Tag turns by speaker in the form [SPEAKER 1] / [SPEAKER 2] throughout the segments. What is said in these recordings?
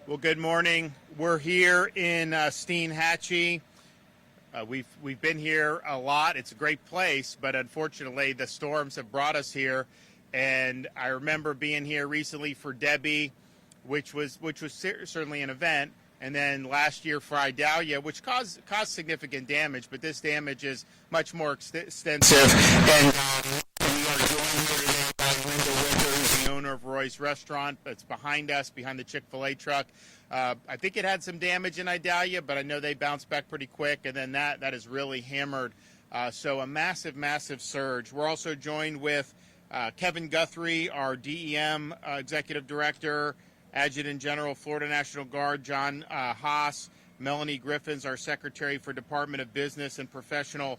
[SPEAKER 1] Well, good morning. We're here in Steinhatchee. We've been here a lot. It's a great place, but unfortunately the storms have brought us here. And I remember being here recently for Debby, which was certainly an event. And then last year for Idalia, which caused significant damage, but this damage is much more extensive. And we are joined here today by Linda Wickers, the owner of Roy's Restaurant. That's behind us, behind the Chick-fil-A truck. I think it had some damage in Idalia, but I know they bounced back pretty quick, and then that has really hammered. So a massive surge. We're also joined with Kevin Guthrie, our DEM Executive Director, Adjutant General, Florida National Guard, John Haas, Melanie Griffins, our Secretary for Department of Business and Professional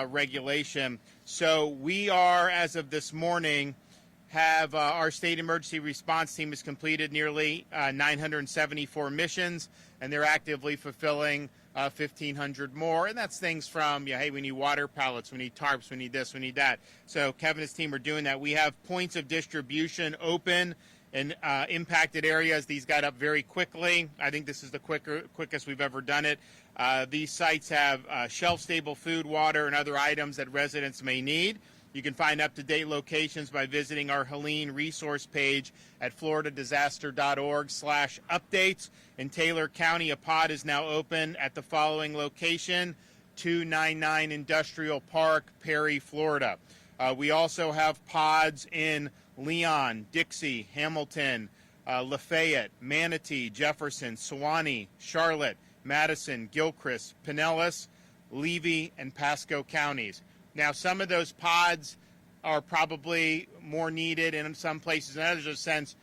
[SPEAKER 1] Regulation. So we are, as of this morning, have our state emergency response team has completed nearly 974 missions, and they're actively fulfilling 1,500 more. And that's things from, hey, we need water pallets, we need tarps, we need this, we need that. So Kevin and his team are doing that. We have points of distribution open in impacted areas. These got up very quickly. I think this is the quickest we've ever done it. These sites have shelf-stable food, water, and other items that residents may need. You can find up-to-date locations by visiting our Helene resource page at floridadisaster.org/updates. In Taylor County, a pod is now open at the following location: 299 Industrial Park, Perry, Florida. We also have pods in Leon, Dixie, Hamilton, Lafayette, Manatee, Jefferson, Sewanee, Charlotte, Madison, Gilchrist, Pinellas, Levy, and Pasco counties. Now, some of those pods are probably more needed in some places than others. In a sense,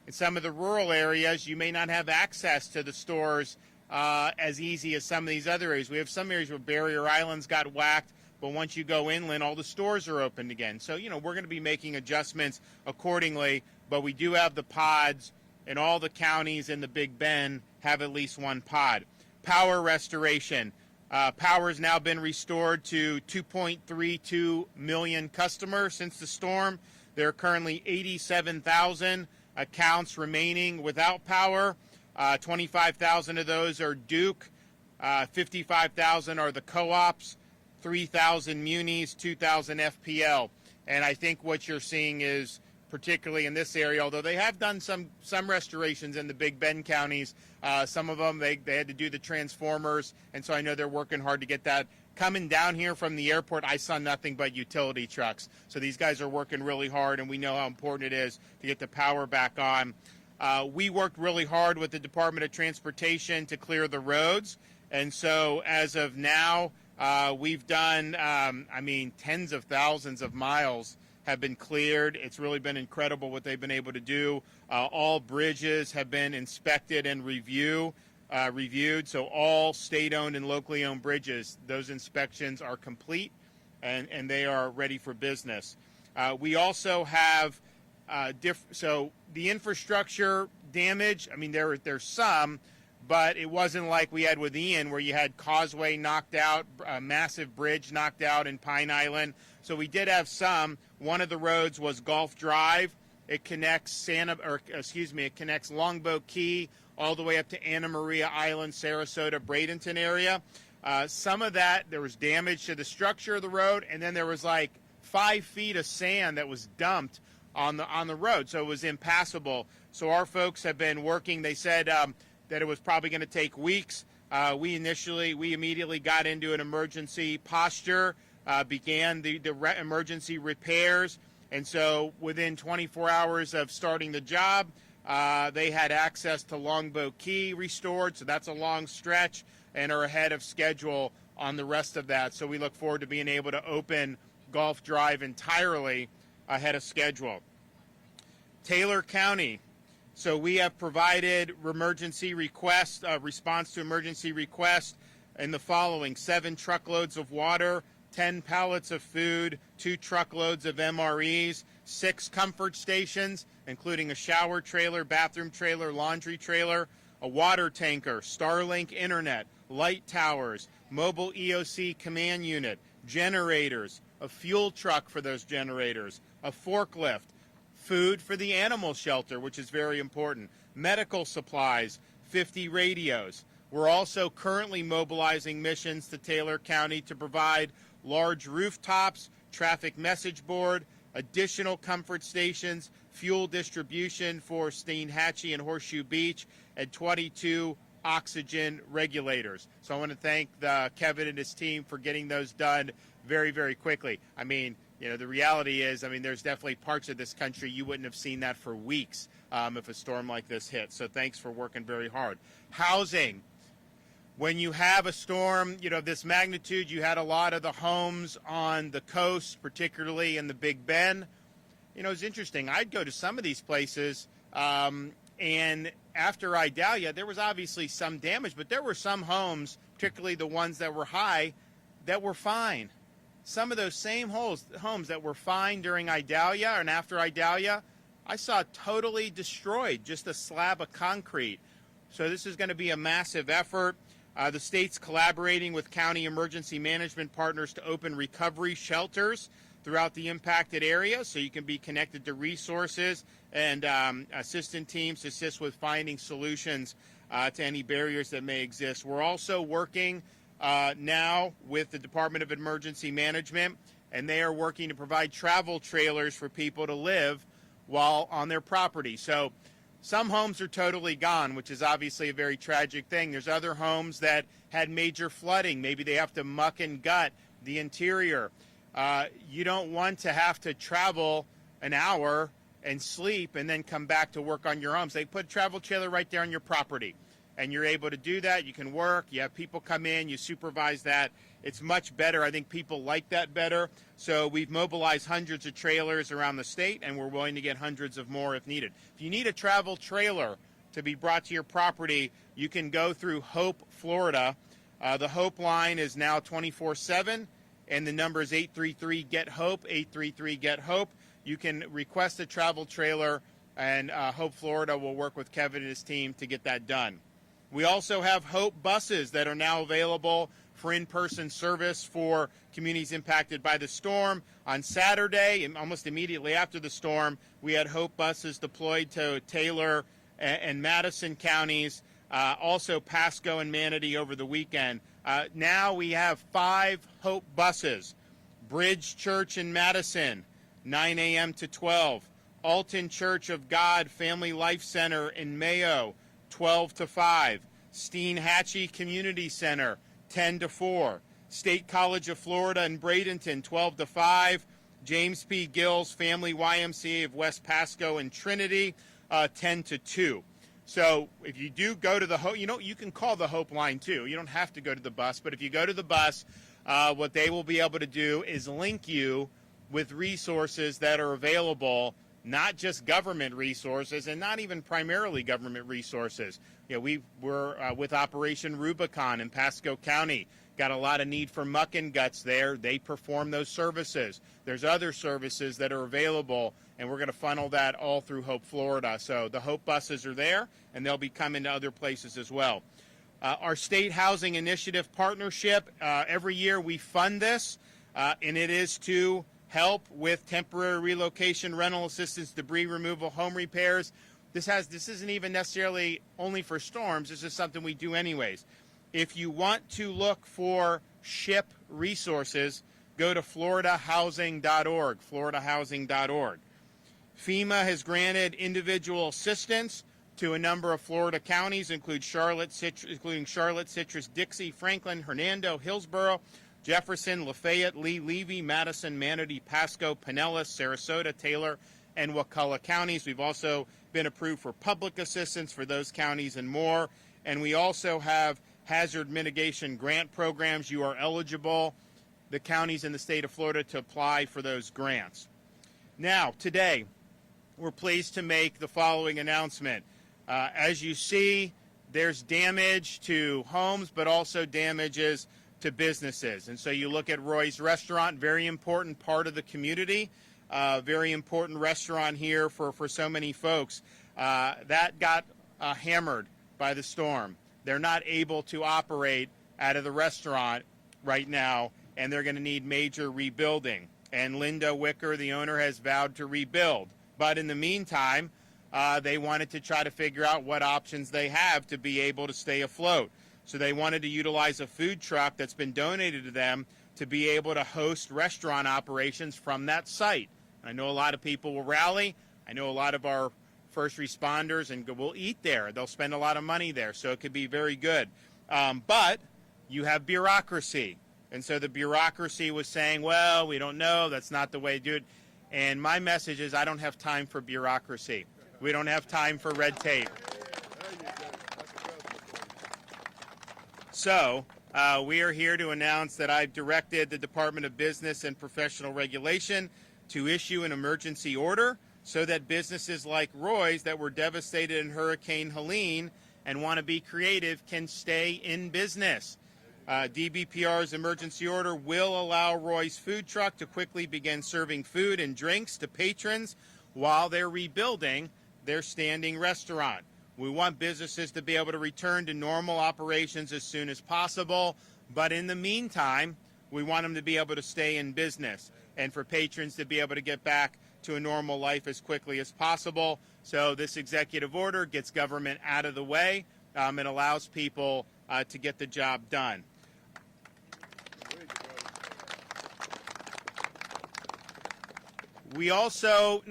[SPEAKER 1] in some of the rural areas, you may not have access to the stores as easy as some of these other areas. We have some areas where barrier islands got whacked, but once you go inland, all the stores are opened again. So, we're going to be making adjustments accordingly, but we do have the pods, and all the counties in the Big Bend have at least one pod. Power restoration. Power has now been restored to 2.32 million customers since the storm. There are currently 87,000 accounts remaining without power. 25,000 of those are Duke. 55,000 are the co-ops. 3,000 munis, 2,000 FPL. And I think what you're seeing is, particularly in this area, although they have done some restorations in the Big Bend counties, some of them, they had to do the transformers, and so I know they're working hard to get that. Coming down here from the airport, I saw nothing but utility trucks. So these guys are working really hard, and we know how important it is to get the power back on. We worked really hard with the Department of Transportation to clear the roads, and so as of now, we've done, tens of thousands of miles have been cleared. It's really been incredible what they've been able to do. All bridges have been inspected and reviewed. So all state-owned and locally owned bridges, those inspections are complete, and they are ready for business. We also have so the infrastructure damage. There's some, but it wasn't like we had with Ian, where you had Causeway knocked out, a massive bridge knocked out in Pine Island. So we did have some. One of the roads was Gulf Drive. It connects it connects Longboat Key all the way up to Anna Maria Island, Sarasota, Bradenton area. Some of that, there was damage to the structure of the road, and then there was like 5 feet of sand that was dumped on the road, so it was impassable. So our folks have been working. They said that it was probably going to take weeks. We immediately got into an emergency posture, began the emergency repairs, and so within 24 hours of starting the job, they had access to Longboat Key restored, so that's a long stretch, and are ahead of schedule on the rest of that. So we look forward to being able to open Gulf Drive entirely ahead of schedule. Taylor County. So we have provided emergency requests, response to emergency requests in the following: 7 truckloads of water, 10 pallets of food, 2 truckloads of MREs, 6 comfort stations, including a shower trailer, bathroom trailer, laundry trailer, a water tanker, Starlink internet, light towers, mobile EOC command unit, generators, a fuel truck for those generators, a forklift, food for the animal shelter, which is very important, medical supplies, 50 radios. We're also currently mobilizing missions to Taylor County to provide large rooftops, traffic message board, additional comfort stations, fuel distribution for Steinhatchee and Horseshoe Beach, and 22 oxygen regulators. So I want to thank Kevin and his team for getting those done very, very quickly. I mean, you know, the reality is, I mean, there's definitely parts of this country you wouldn't have seen that for weeks if a storm like this hit. So thanks for working very hard. Housing. When you have a storm, you know, this magnitude, you had a lot of the homes on the coast, particularly in the Big Bend. You know, it's interesting. I'd go to some of these places, and after Idalia, there was obviously some damage, but there were some homes, particularly the ones that were high, that were fine. Some of those same homes that were fine during Idalia and after Idalia, I saw totally destroyed, just a slab of concrete. So this is going to be a massive effort. The state's collaborating with county emergency management partners to open recovery shelters throughout the impacted area, so you can be connected to resources and assistant teams to assist with finding solutions to any barriers that may exist. We're also working now with the Department of Emergency Management, and they are working to provide travel trailers for people to live while on their property. So some homes are totally gone, which is obviously a very tragic thing. There's other homes that had major flooding. Maybe they have to muck and gut the interior. You don't want to have to travel an hour and sleep and then come back to work on your homes. They put a travel trailer right there on your property, and you're able to do that. You can work. You have people come in. You supervise that. It's much better. I think people like that better. So we've mobilized hundreds of trailers around the state, and we're willing to get hundreds of more if needed. If you need a travel trailer to be brought to your property, you can go through Hope, Florida. The Hope line is now 24/7, and the number is 833-GET-HOPE, 833-GET-HOPE. You can request a travel trailer, and Hope, Florida will work with Kevin and his team to get that done. We also have Hope buses that are now available for in-person service for communities impacted by the storm. On Saturday, and almost immediately after the storm, we had Hope buses deployed to Taylor and Madison counties, also Pasco and Manatee over the weekend. Now we have 5 Hope buses. Bridge Church in Madison, 9 a.m. to 12. Alton Church of God Family Life Center in Mayo, 12 to 5. Steinhatchee Community Center, 10 to 4. State College of Florida in Bradenton, 12 to 5. James P. Gill's Family YMCA of West Pasco and Trinity, 10 to 2. So if you do go to the Hope, you can call the Hope line too. You don't have to go to the bus, but if you go to the bus, what they will be able to do is link you with resources that are available, not just government resources and not even primarily government resources. You know, we're with Operation Rubicon in Pasco County. Got a lot of need for muck and guts there. They perform those services. There's other services that are available, and we're going to funnel that all through Hope, Florida. So the Hope buses are there, and they'll be coming to other places as well. Our State Housing Initiative partnership, every year we fund this, and it is to help with temporary relocation, rental assistance, debris removal, home repairs. This isn't even necessarily only for storms. This is something we do anyways. If you want to look for SHIP resources, go to floridahousing.org, floridahousing.org. FEMA has granted individual assistance to a number of Florida counties, including Charlotte, Citrus, Dixie, Franklin, Hernando, Hillsborough, Jefferson, Lafayette, Lee, Levy, Madison, Manatee, Pasco, Pinellas, Sarasota, Taylor, and Wakulla counties. We've also been approved for public assistance for those counties and more. And we also have hazard mitigation grant programs. You are eligible, the counties in the state of Florida, to apply for those grants. Now, today, we're pleased to make the following announcement. As you see, there's damage to homes, but also damages to businesses. And so you look at Roy's Restaurant, very important part of the community, very important restaurant here for so many folks. That got hammered by the storm. They're not able to operate out of the restaurant right now, and they're going to need major rebuilding. And Linda Wicker, the owner, has vowed to rebuild. But in the meantime, they wanted to try to figure out what options they have to be able to stay afloat. So they wanted to utilize a food truck that's been donated to them to be able to host restaurant operations from that site. I know a lot of people will rally. I know a lot of our first responders and will eat there. They'll spend a lot of money there, so it could be very good. But you have bureaucracy. And so the bureaucracy was saying, well, we don't know. That's not the way to do it. And my message is I don't have time for bureaucracy. We don't have time for red tape. So we are here to announce that I've directed the Department of Business and Professional Regulation to issue an emergency order so that businesses like Roy's that were devastated in Hurricane Helene and want to be creative can stay in business. DBPR's emergency order will allow Roy's food truck to quickly begin serving food and drinks to patrons while they're rebuilding their standing restaurant. We want businesses to be able to return to normal operations as soon as possible, but in the meantime, we want them to be able to stay in business and for patrons to be able to get back to a normal life as quickly as possible. So this executive order gets government out of the way and allows people to get the job done. We also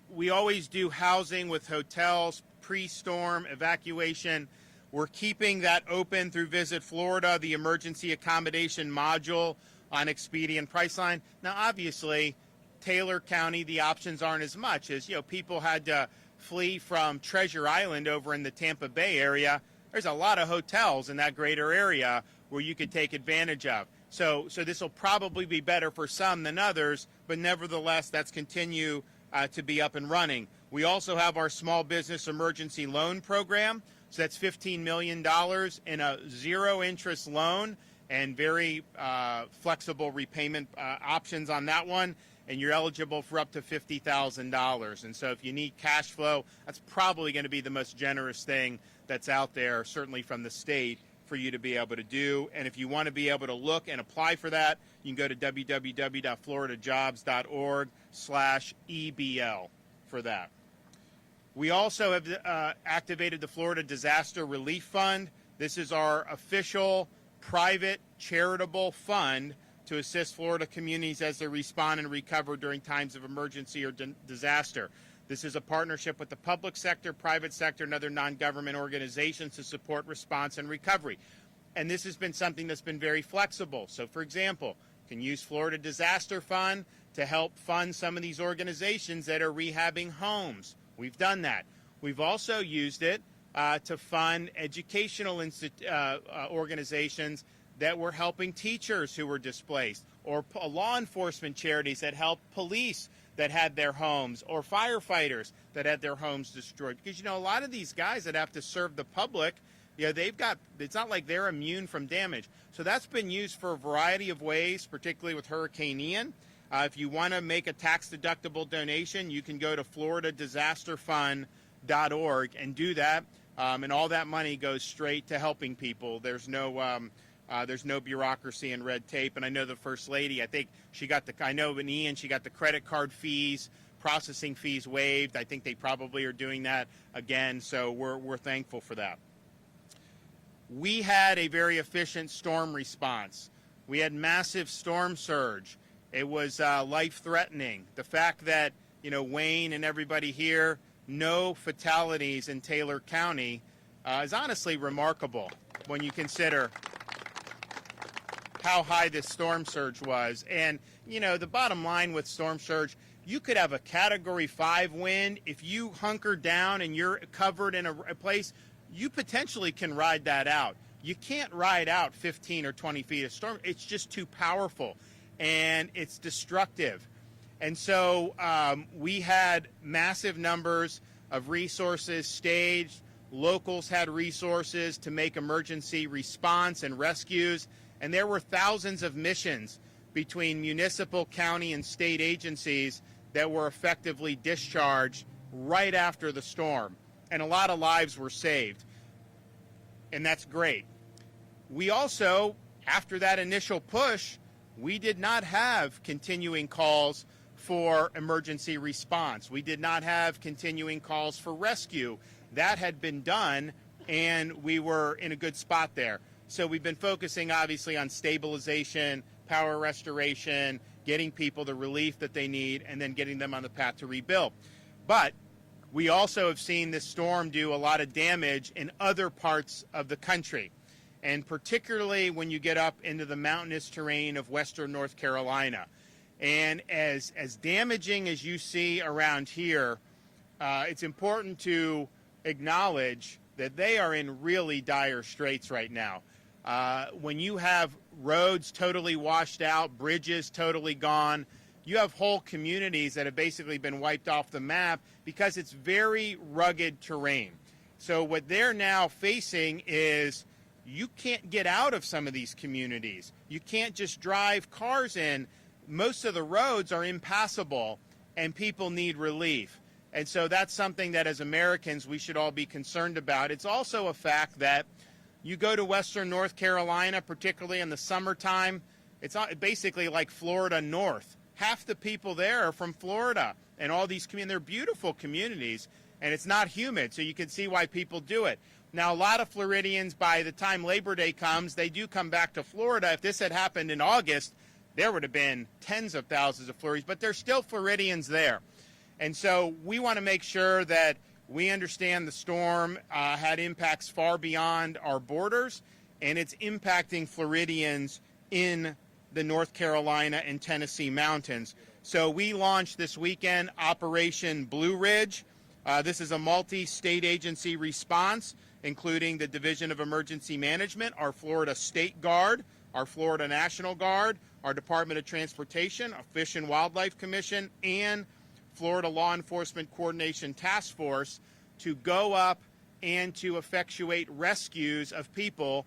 [SPEAKER 1] we always do housing with hotels, pre-storm evacuation. We're keeping that open through Visit Florida, the emergency accommodation module on Expedia and Priceline. Now, obviously, Taylor County, the options aren't as much as, people had to flee from Treasure Island over in the Tampa Bay area. There's a lot of hotels in that greater area where you could take advantage of. So this will probably be better for some than others, but nevertheless, that's continue to be up and running. We also have our small business emergency loan program. So that's $15 million in a zero-interest loan and very flexible repayment options on that one. And you're eligible for up to $50,000. And so if you need cash flow, that's probably going to be the most generous thing that's out there, certainly from the state, for you to be able to do. And if you want to be able to look and apply for that, you can go to www.floridajobs.org/EBL for that. We also have activated the Florida Disaster Relief Fund. This is our official private charitable fund to assist Florida communities as they respond and recover during times of emergency or disaster. This is a partnership with the public sector, private sector, and other non-government organizations to support response and recovery. And this has been something that's been very flexible. So, for example, you can use Florida Disaster Fund to help fund some of these organizations that are rehabbing homes. We've done that. We've also used it to fund educational organizations that were helping teachers who were displaced, or law enforcement charities that help police that had their homes, or firefighters that had their homes destroyed. Because, a lot of these guys that have to serve the public, it's not like they're immune from damage. So that's been used for a variety of ways, particularly with Hurricane Ian. If you want to make a tax-deductible donation, you can go to floridadisasterfund.org and do that, and all that money goes straight to helping people. There's no bureaucracy and red tape. And I know the First Lady, I think she got in Ian, she got the credit card fees, processing fees waived. I think they probably are doing that again, so we're thankful for that. We had a very efficient storm response. We had massive storm surge. It was life-threatening. The fact that, Wayne and everybody here, no fatalities in Taylor County is honestly remarkable when you consider how high this storm surge was. And, the bottom line with storm surge, you could have a Category 5 wind. If you hunker down and you're covered in a place, you potentially can ride that out. You can't ride out 15 or 20 feet of storm. It's just too powerful, and it's destructive. And so we had massive numbers of resources staged. Locals had resources to make emergency response and rescues. And there were thousands of missions between municipal, county, and state agencies that were effectively discharged right after the storm. And a lot of lives were saved. And that's great. We also, after that initial push, we did not have continuing calls for emergency response. We did not have continuing calls for rescue. That had been done, and we were in a good spot there. So we've been focusing, obviously, on stabilization, power restoration, getting people the relief that they need, and then getting them on the path to rebuild. But we also have seen this storm do a lot of damage in other parts of the country, and particularly when you get up into the mountainous terrain of western North Carolina. And as damaging as you see around here, it's important to acknowledge that they are in really dire straits right now. When you have roads totally washed out, bridges totally gone, you have whole communities that have basically been wiped off the map because it's very rugged terrain. So what they're now facing is you can't get out of some of these communities. You can't just drive cars in. Most of the roads are impassable, and people need relief. And so that's something that as Americans we should all be concerned about. It's also a fact that you go to western North Carolina, particularly in the summertime, it's basically like Florida North. Half the people there are from Florida, and all these communities, they're beautiful communities, and it's not humid, so you can see why people do it. Now, a lot of Floridians, by the time Labor Day comes, they do come back to Florida. If this had happened in August, there would have been tens of thousands of Floridians, but there's still Floridians there. And so we want to make sure that we understand the storm had impacts far beyond our borders, and it's impacting Floridians in the North Carolina and Tennessee mountains. So we launched this weekend Operation Blue Ridge. This is a multi-state agency response, including the Division of Emergency Management, our Florida State Guard, our Florida National Guard, our Department of Transportation, our Fish and Wildlife Commission, and Florida Law Enforcement Coordination Task Force to go up and to effectuate rescues of people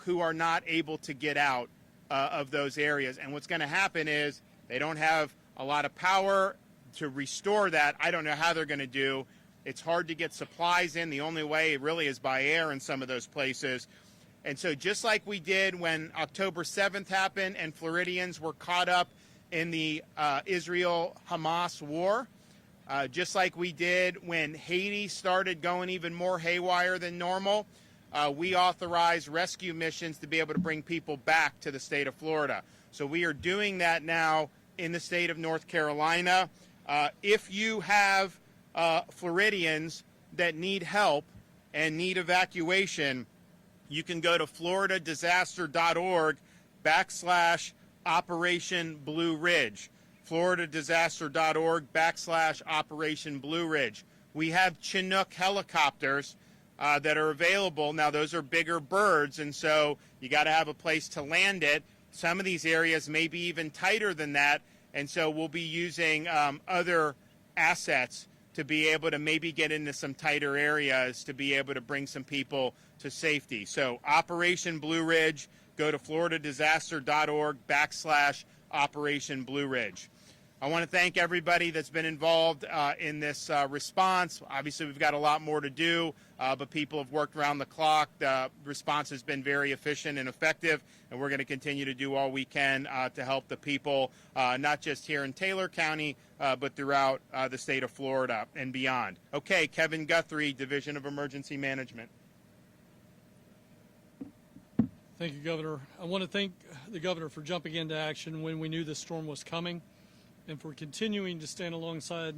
[SPEAKER 1] who are not able to get out of those areas. And what's going to happen is they don't have a lot of power to restore that. I don't know how they're going to do. It's hard to get supplies in. The only way really is by air in some of those places. And so just like we did when October 7th happened and Floridians were caught up in the Israel-Hamas war, just like we did when Haiti started going even more haywire than normal, we authorized rescue missions to be able to bring people back to the state of Florida. So we are doing that now in the state of North Carolina. If you have Floridians that need help and need evacuation, you can go to floridadisaster.org/Operation Blue Ridge. floridadisaster.org/Operation Blue Ridge. We have Chinook helicopters that are available. Now, those are bigger birds, and so you got to have a place to land it. Some of these areas may be even tighter than that, and so we'll be using other assets to be able to maybe get into some tighter areas to be able to bring some people to safety. So Operation Blue Ridge, go to floridadisaster.org/Operation Blue Ridge. I want to thank everybody that's been involved in this response. Obviously, we've got a lot more to do, but people have worked around the clock. The response has been very efficient and effective, and we're going to continue to do all we can to help the people, not just here in Taylor County, but throughout the state of Florida and beyond. Okay, Kevin Guthrie, Division of Emergency Management.
[SPEAKER 2] Thank you, Governor. I want to thank the Governor for jumping into action when we knew this storm was coming, and for continuing to stand alongside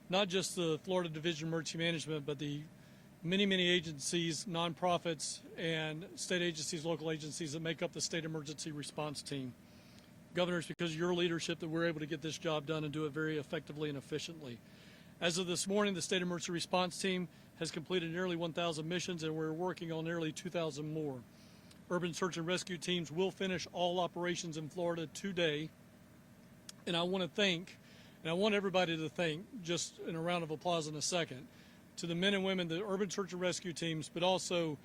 [SPEAKER 2] not just the Florida Division of Emergency Management, but the many, many agencies, nonprofits, and state agencies, local agencies that make up the state emergency response team. Governor, it's because of your leadership that we're able to get this job done and do it very effectively and efficiently. As of this morning, the state emergency response team has completed nearly 1,000 missions, and we're working on nearly 2,000 more. Urban search and rescue teams will finish all operations in Florida today. And I want to thank, and I want everybody to thank, just in a round of applause in a second, to the men and women, the urban search and rescue teams, but also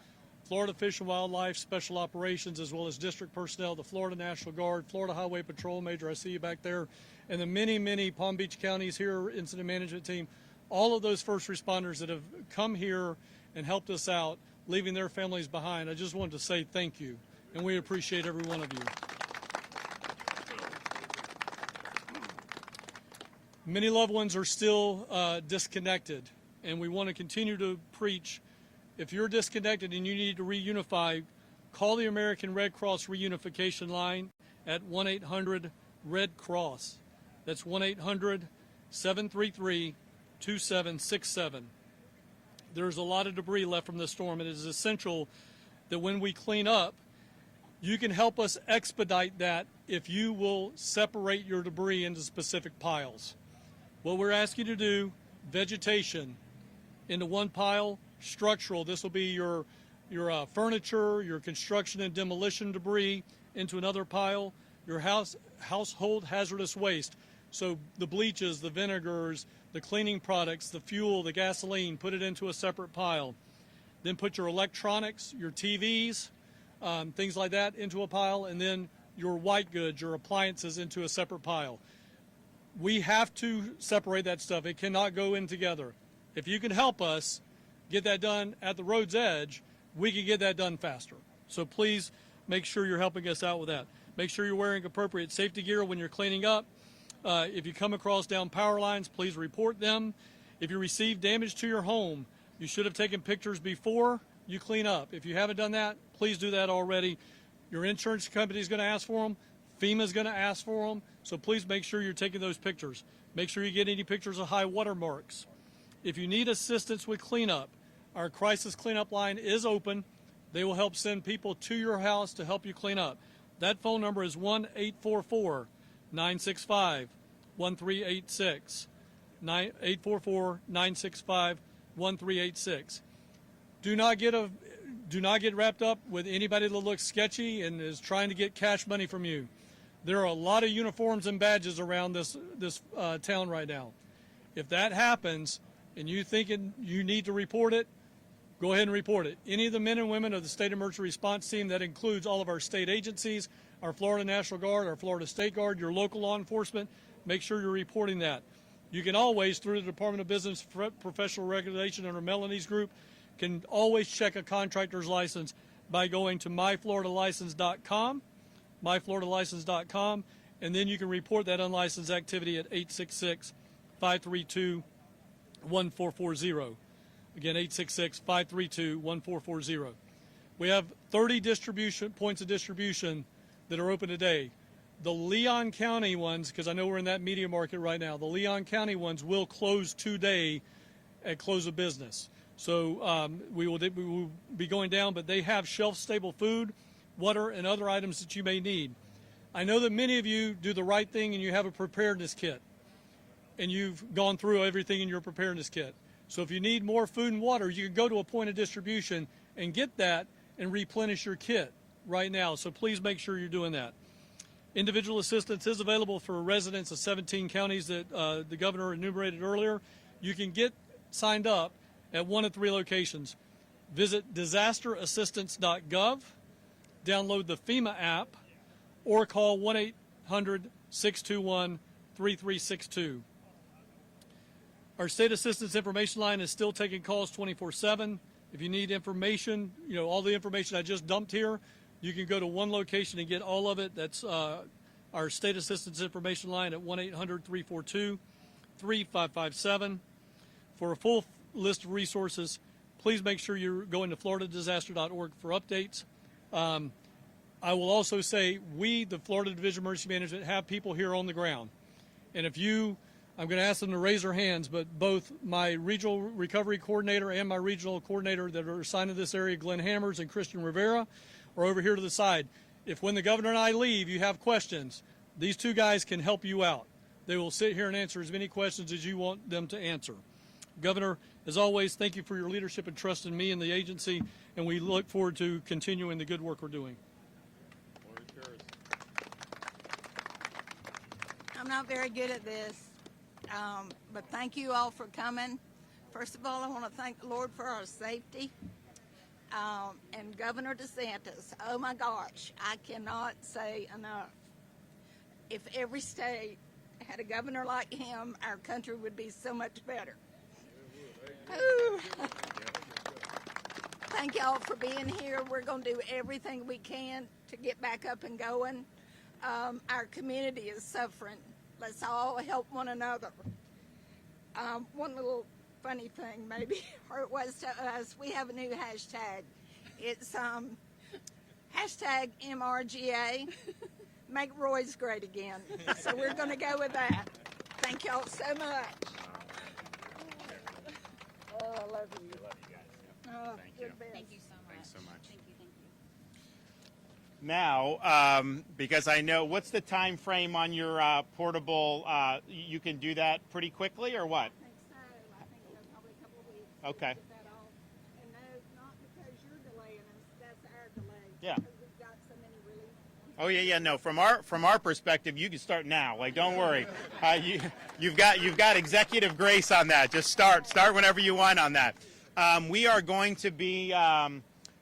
[SPEAKER 2] Florida Fish and Wildlife, Special Operations, as well as district personnel, the Florida National Guard, Florida Highway Patrol, Major, I see you back there, and the many, many Palm Beach counties here, incident management team, all of those first responders that have come here and helped us out, leaving their families behind. I just wanted to say thank you, and we appreciate every one of you. Many loved ones are still disconnected, and we want to continue to preach. If you're disconnected and you need to reunify, call the American Red Cross reunification line at 1-800-RED-CROSS. That's 1-800-733-2767. There's a lot of debris left from this storm, and it is essential that when we clean up, you can help us expedite that if you will separate your debris into specific piles. What we're asking you to do, vegetation into one pile, structural, this will be your furniture, your construction and demolition debris into another pile, your household hazardous waste. So the bleaches, the vinegars, the cleaning products, the fuel, the gasoline, put it into a separate pile. Then put your electronics, your TVs, things like that into a pile, and then your white goods, your appliances into a separate pile. We have to separate that stuff. It cannot go in together. If you can help us get that done at the road's edge, we can get that done faster. So please make sure you're helping us out with that. Make sure you're wearing appropriate safety gear when you're cleaning up. If you come across down power lines, please report them. If you receive damage to your home, you should have taken pictures before you clean up. If you haven't done that, please do that already. Your insurance company is going to ask for them. FEMA is going to ask for them. So please make sure you're taking those pictures. Make sure you get any pictures of high water marks. If you need assistance with cleanup, our crisis cleanup line is open. They will help send people to your house to help you clean up. That phone number is 1-844-965-1386. 844-965-1386. Do not get wrapped up with anybody that looks sketchy and is trying to get cash money from you. There are a lot of uniforms and badges around this town right now. If that happens and you thinking you need to report it, go ahead and report it. Any of the men and women of the State Emergency Response Team, that includes all of our state agencies, our Florida National Guard, our Florida State Guard, your local law enforcement, make sure you're reporting that. You can always, through the Department of Business Professional Regulation under Melanie's group, can always check a contractor's license by going to myfloridalicense.com, myfloridalicense.com, and then you can report that unlicensed activity at 866-532-1440. Again, 866-532-1440. We have 30 points of distribution that are open today. The Leon County ones, because I know we're in that media market right now, the Leon County ones will close today at close of business. So we will be going down, but they have shelf-stable food, water, and other items that you may need. I know that many of you do the right thing and you have a preparedness kit, and you've gone through everything in your preparedness kit. So if you need more food and water, you can go to a point of distribution and get that and replenish your kit right now. So please make sure you're doing that. Individual assistance is available for residents of 17 counties that the governor enumerated earlier. You can get signed up at one of 3 locations. Visit disasterassistance.gov, download the FEMA app, or call 1-800-621-3362. Our state assistance information line is still taking calls 24/7. If you need information, all the information I just dumped here, you can go to one location and get all of it. That's our state assistance information line at 1-800-342-3557. For a full list of resources, please make sure you're going to floridadisaster.org for updates. I will also say we, the Florida Division of Emergency Management, have people here on the ground. And I'm going to ask them to raise their hands, but both my regional recovery coordinator and my regional coordinator that are assigned to this area, Glenn Hammers and Christian Rivera, are over here to the side. If when the governor and I leave, you have questions, these 2 guys can help you out. They will sit here and answer as many questions as you want them to answer. Governor, as always, thank you for your leadership and trust in me and the agency, and we look forward to continuing the good work we're doing.
[SPEAKER 3] I'm not very good at this, but thank you all for coming. First of all, I want to thank the Lord for our safety. And Governor DeSantis, oh my gosh, I cannot say enough. If every state had a governor like him, our country would be so much better. Ooh. Thank y'all for being here. We're going to do everything we can to get back up and going. Our community is suffering. Let's all help one another. One little funny thing, maybe, or it was to us, we have a new hashtag. It's hashtag MRGA, make Roy's great again. So we're going to go with that. Thank y'all so much. Oh, I love you.
[SPEAKER 1] I love you guys.
[SPEAKER 3] Oh,
[SPEAKER 1] Thank
[SPEAKER 3] you're
[SPEAKER 1] you.
[SPEAKER 3] the best.
[SPEAKER 4] Thank you so much.
[SPEAKER 1] Thanks so much.
[SPEAKER 4] Thank you.
[SPEAKER 1] Now, because I know, what's the time frame on your portable? You can do that pretty quickly, or what?
[SPEAKER 3] I think so. I think so. Probably a couple of weeks.
[SPEAKER 1] Okay.
[SPEAKER 3] Get that off. And no, not because you're delaying us. That's our delay.
[SPEAKER 1] Yeah.
[SPEAKER 3] Because we've got so many relief.
[SPEAKER 1] Oh yeah. No, from our perspective, you can start now. Like, don't worry. You've got executive grace on that. Just start whenever you want on that. We are going to be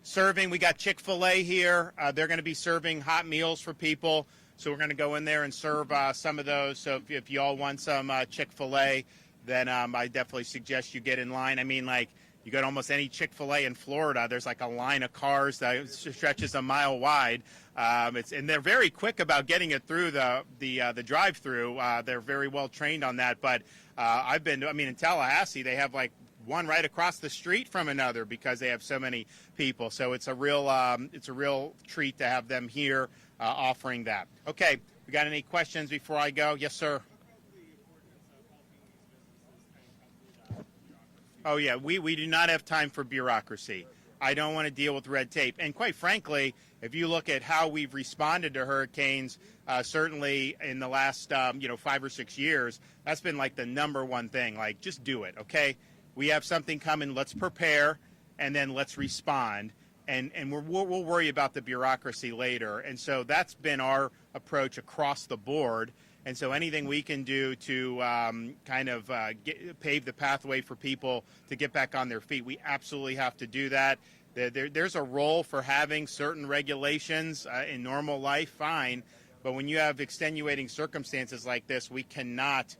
[SPEAKER 1] serving. We got Chick-fil-A here. They're going to be serving hot meals for people. So we're going to go in there and serve some of those. So if you all want some Chick-fil-A, then I definitely suggest you get in line. I mean, like, you go to almost any Chick-fil-A in Florida, there's like a line of cars that stretches a mile wide. And they're very quick about getting it through the drive-through. They're very well trained on that. But in Tallahassee, they have like one right across the street from another because they have so many people. So it's a real treat to have them here offering that. Okay, we got any questions before I go? Yes, sir. Oh yeah, we do not have time for bureaucracy. I don't want to deal with red tape. And quite frankly, if you look at how we've responded to hurricanes, certainly in the last 5 or 6 years, that's been like the number one thing. Like, just do it, okay? We have something coming. Let's prepare, and then let's respond. And we'll worry about the bureaucracy later. And so that's been our approach across the board. And so anything we can do to pave the pathway for people to get back on their feet, we absolutely have to do that. There's a role for having certain regulations in normal life, fine. But when you have extenuating circumstances like this, we cannot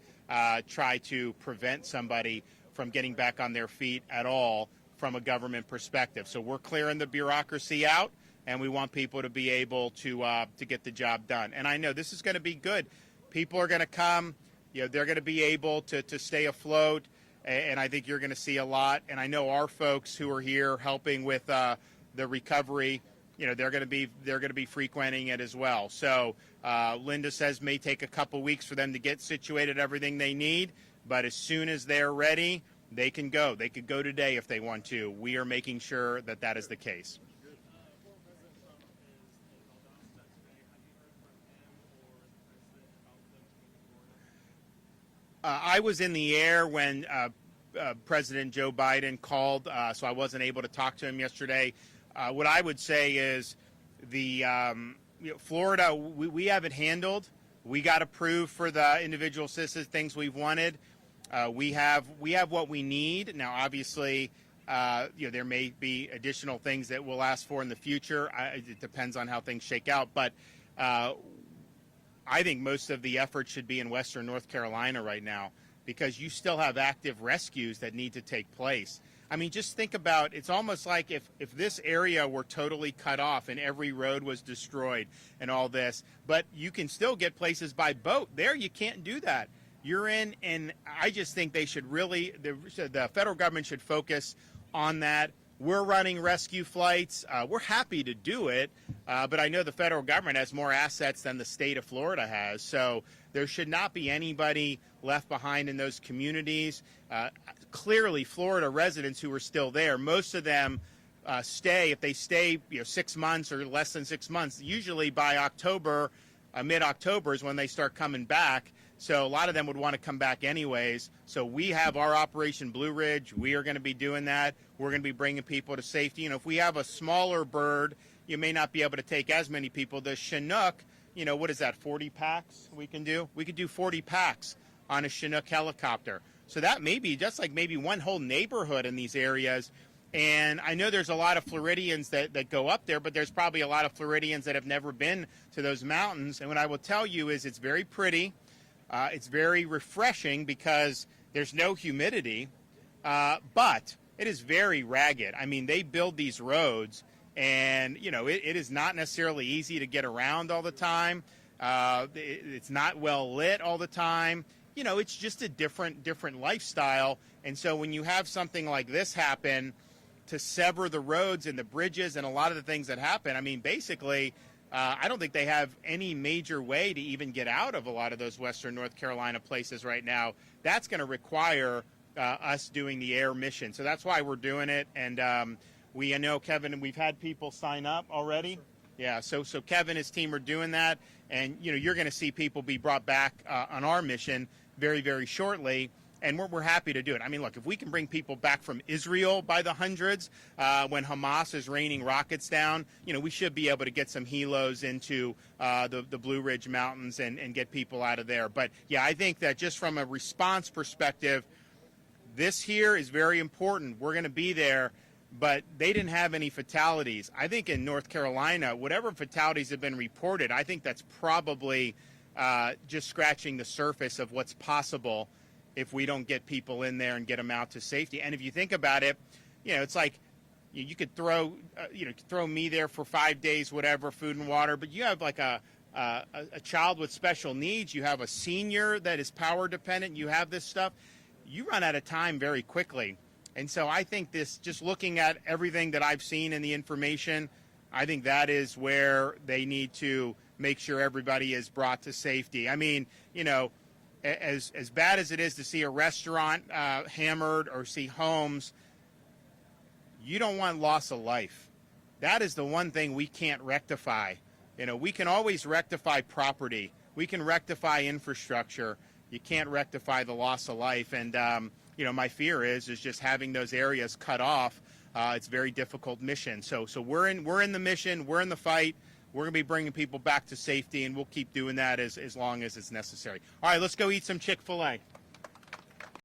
[SPEAKER 1] try to prevent somebody from getting back on their feet at all from a government perspective. So we're clearing the bureaucracy out, and we want people to be able to get the job done. And I know this is going to be good. People are going to come, they're going to be able to stay afloat, and I think you're going to see a lot. And I know our folks who are here helping with the recovery, they're going to be frequenting it as well. So Linda says may take a couple weeks for them to get situated, everything they need, but as soon as they're ready, they can go. They could go today if they want to. We are making sure that that is the case. I was in the air when President Joe Biden called, so I wasn't able to talk to him yesterday. What I would say is Florida, we have it handled. We got approved for the individual citizens, things we've wanted. We have what we need. Now, obviously, there may be additional things that we'll ask for in the future. It depends on how things shake out. But I think most of the effort should be in Western North Carolina right now because you still have active rescues that need to take place. I mean, just think about, it's almost like if this area were totally cut off and every road was destroyed and all this, but you can still get places by boat. There, you can't do that. You're in, and I just think they should really, the federal government should focus on that. We're running rescue flights. We're happy to do it, but I know the federal government has more assets than the state of Florida has, so there should not be anybody left behind in those communities. Clearly, Florida residents who are still there, most of them stay, if they stay 6 months or less than 6 months, usually by October, mid-October is when they start coming back. So a lot of them would want to come back anyways. So we have our Operation Blue Ridge. We are going to be doing that. We're going to be bringing people to safety. If we have a smaller bird, you may not be able to take as many people. The Chinook, what is that, 40 packs we can do? We could do 40 packs on a Chinook helicopter. So that may be just like maybe one whole neighborhood in these areas. And I know there's a lot of Floridians that go up there, but there's probably a lot of Floridians that have never been to those mountains. And what I will tell you is it's very pretty. It's very refreshing because there's no humidity, but it is very ragged. I mean, they build these roads, and, it is not necessarily easy to get around all the time. It's not well lit all the time. it's just a different lifestyle. And so when you have something like this happen, to sever the roads and the bridges and a lot of the things that happen, I mean, basically, I don't think they have any major way to even get out of a lot of those Western North Carolina places right now. That's going to require us doing the air mission. So that's why we're doing it. And I know, Kevin, we've had people sign up already. Yeah, so Kevin and his team are doing that. And, you're going to see people be brought back on our mission very, very shortly. And we're happy to do it. I mean, look, if we can bring people back from Israel by the hundreds when Hamas is raining rockets down, we should be able to get some helos into the Blue Ridge Mountains and get people out of there. But, yeah, I think that just from a response perspective, this here is very important. We're going to be there, but they didn't have any fatalities. I think in North Carolina, whatever fatalities have been reported, I think that's probably just scratching the surface of what's possible if we don't get people in there and get them out to safety. And if you think about it, it's like you could throw me there for 5 days, whatever, food and water, but you have like a child with special needs, you have a senior that is power dependent, you have this stuff, you run out of time very quickly. And so I think this, just looking at everything that I've seen in the information, I think that is where they need to make sure everybody is brought to safety. I mean, as bad as it is to see a restaurant hammered or see homes, you don't want loss of life. That is the one thing we can't rectify. We can always rectify property. We can rectify infrastructure. You can't rectify the loss of life. And, my fear is just having those areas cut off. It's a very difficult mission. So we're in the mission. We're in the fight. We're going to be bringing people back to safety, and we'll keep doing that as long as it's necessary. All right, let's go eat some Chick-fil-A.